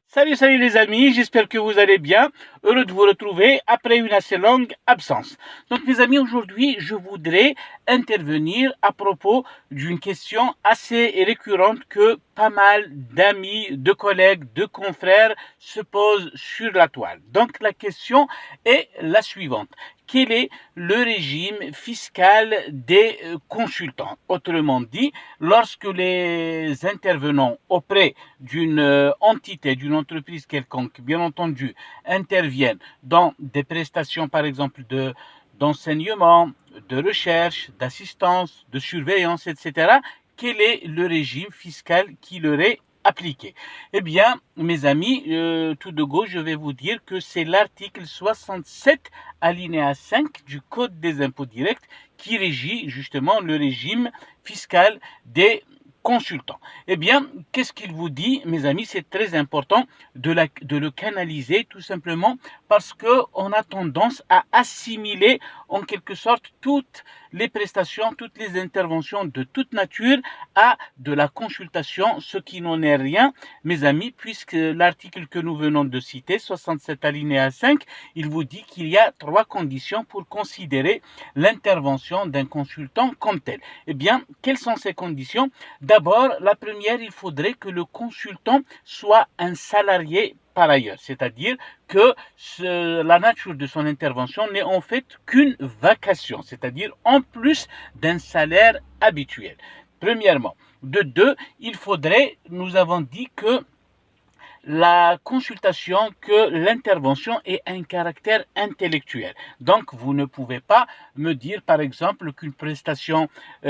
Salut les amis, j'espère que vous allez bien. Heureux de vous retrouver après une assez longue absence. Donc mes amis, aujourd'hui, je voudrais intervenir à propos d'une question assez récurrente que pas mal d'amis, de collègues, de confrères se posent sur la toile. Donc la question est la suivante. Quel est le régime fiscal des consultants? Autrement dit, lorsque les intervenants auprès d'une entité, d'une entreprise quelconque, bien entendu, interviennent dans des prestations, par exemple, d'enseignement, de recherche, d'assistance, de surveillance, etc., quel est le régime fiscal qui leur est appliqué? Eh bien, mes amis, tout de go, je vais vous dire que c'est l'article 67, alinéa 5 du Code des impôts directs qui régit justement le régime fiscal des consultants. Eh bien, qu'est-ce qu'il vous dit, mes amis? C'est très important de le canaliser tout simplement parce qu'on a tendance à assimiler en quelque sorte toutes les prestations, toutes les interventions de toute nature à de la consultation, ce qui n'en est rien, mes amis, puisque l'article que nous venons de citer, 67 alinéa 5, il vous dit qu'il y a 3 conditions pour considérer l'intervention d'un consultant comme telle. Eh bien, quelles sont ces conditions? D'abord, la première, il faudrait que le consultant soit un salarié par ailleurs, c'est-à-dire que la nature de son intervention n'est en fait qu'une vacation, c'est-à-dire en plus d'un salaire habituel. Premièrement. De deux, il faudrait, nous avons dit que la consultation, que l'intervention ait un caractère intellectuel. Donc, vous ne pouvez pas me dire, par exemple, qu'une prestation,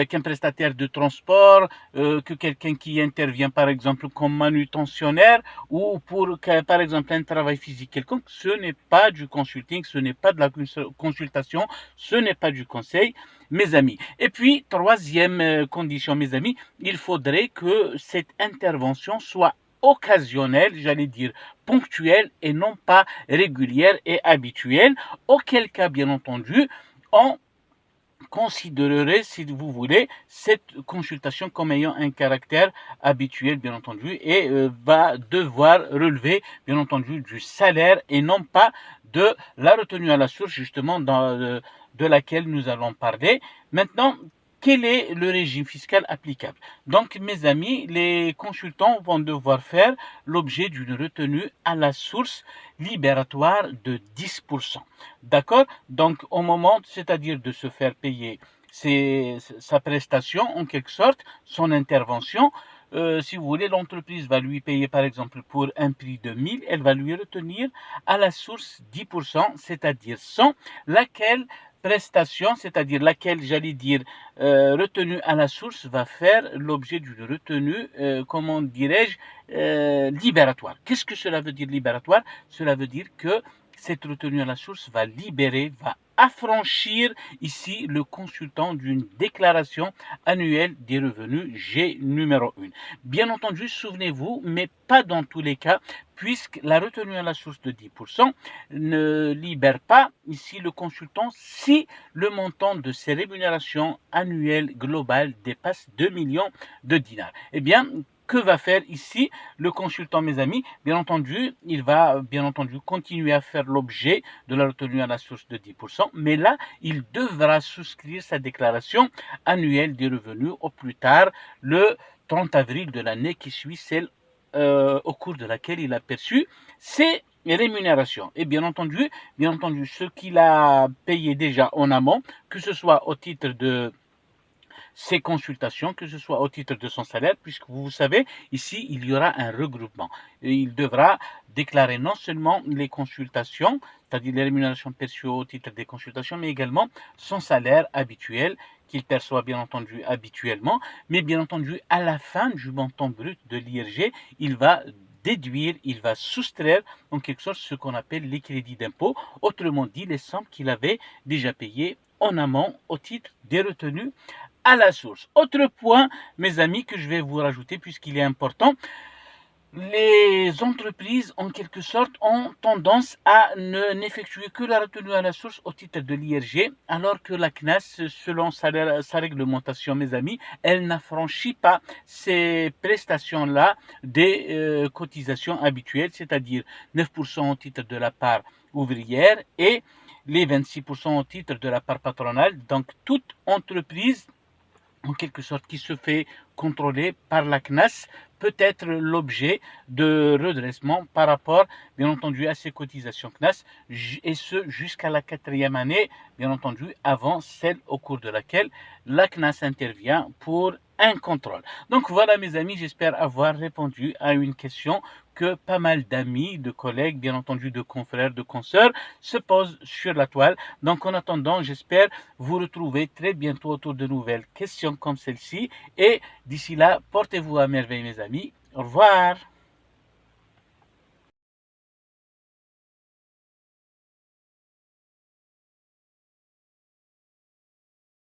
qu'un prestataire de transport, que quelqu'un qui intervient, par exemple, comme manutentionnaire ou pour, par exemple, un travail physique quelconque, ce n'est pas du consulting, ce n'est pas de la consultation, ce n'est pas du conseil, mes amis. Et puis, troisième condition, mes amis, il faudrait que cette intervention soit occasionnelle, j'allais dire ponctuelle et non pas régulière et habituelle, auquel cas, bien entendu, on considérerait, si vous voulez, cette consultation comme ayant un caractère habituel, bien entendu, et va devoir relever, bien entendu, du salaire et non pas de la retenue à la source, justement, de laquelle nous allons parler. Maintenant, quel est le régime fiscal applicable? Donc, mes amis, les consultants vont devoir faire l'objet d'une retenue à la source libératoire de 10%. D'accord? Donc, au moment, c'est-à-dire de se faire payer sa prestation, en quelque sorte, son intervention, si vous voulez, l'entreprise va lui payer, par exemple, pour un prix de 1000, elle va lui retenir à la source 10%, c'est-à-dire 100, laquelle prestation, c'est-à-dire laquelle, j'allais dire, retenue à la source, va faire l'objet d'une retenue, comment dirais-je, libératoire. Qu'est-ce que cela veut dire libératoire? Cela veut dire que cette retenue à la source va libérer, va affranchir ici le consultant d'une déclaration annuelle des revenus G numéro 1. Bien entendu, souvenez-vous, mais pas dans tous les cas, puisque la retenue à la source de 10% ne libère pas ici le consultant si le montant de ses rémunérations annuelles globales dépasse 2 millions de dinars. Eh bien, que va faire ici le consultant, mes amis? Bien entendu, il va bien entendu continuer à faire l'objet de la retenue à la source de 10%, mais là, il devra souscrire sa déclaration annuelle des revenus au plus tard le 30 avril de l'année qui suit celle au cours de laquelle il a perçu ses rémunérations. Et bien entendu, ce qu'il a payé déjà en amont, que ce soit au titre de ses consultations, que ce soit au titre de son salaire, puisque vous savez, ici, il y aura un regroupement. Et il devra déclarer non seulement les consultations, c'est-à-dire les rémunérations perçues au titre des consultations, mais également son salaire habituel qu'il perçoit bien entendu habituellement, mais bien entendu à la fin du montant brut de l'IRG, il va déduire, il va soustraire en quelque sorte ce qu'on appelle les crédits d'impôt, autrement dit les sommes qu'il avait déjà payées en amont au titre des retenues à la source. Autre point, mes amis, que je vais vous rajouter puisqu'il est important, les entreprises, en quelque sorte, ont tendance à n'effectuer que la retenue à la source au titre de l'IRG, alors que la CNAS, selon sa réglementation, mes amis, elle n'affranchit pas ces prestations-là des cotisations habituelles, c'est-à-dire 9% au titre de la part ouvrière et les 26% au titre de la part patronale. Donc, toute entreprise en quelque sorte qui se fait contrôler par la CNAS peut être l'objet de redressement par rapport, bien entendu, à ces cotisations CNAS, et ce jusqu'à la 4e année, bien entendu, avant celle au cours de laquelle la CNAS intervient pour un contrôle. Donc voilà mes amis, j'espère avoir répondu à une question que pas mal d'amis, de collègues, bien entendu de confrères, de consoeurs se posent sur la toile. Donc en attendant, j'espère vous retrouver très bientôt autour de nouvelles questions comme celle-ci. Et d'ici là, portez-vous à merveille mes amis. Au revoir.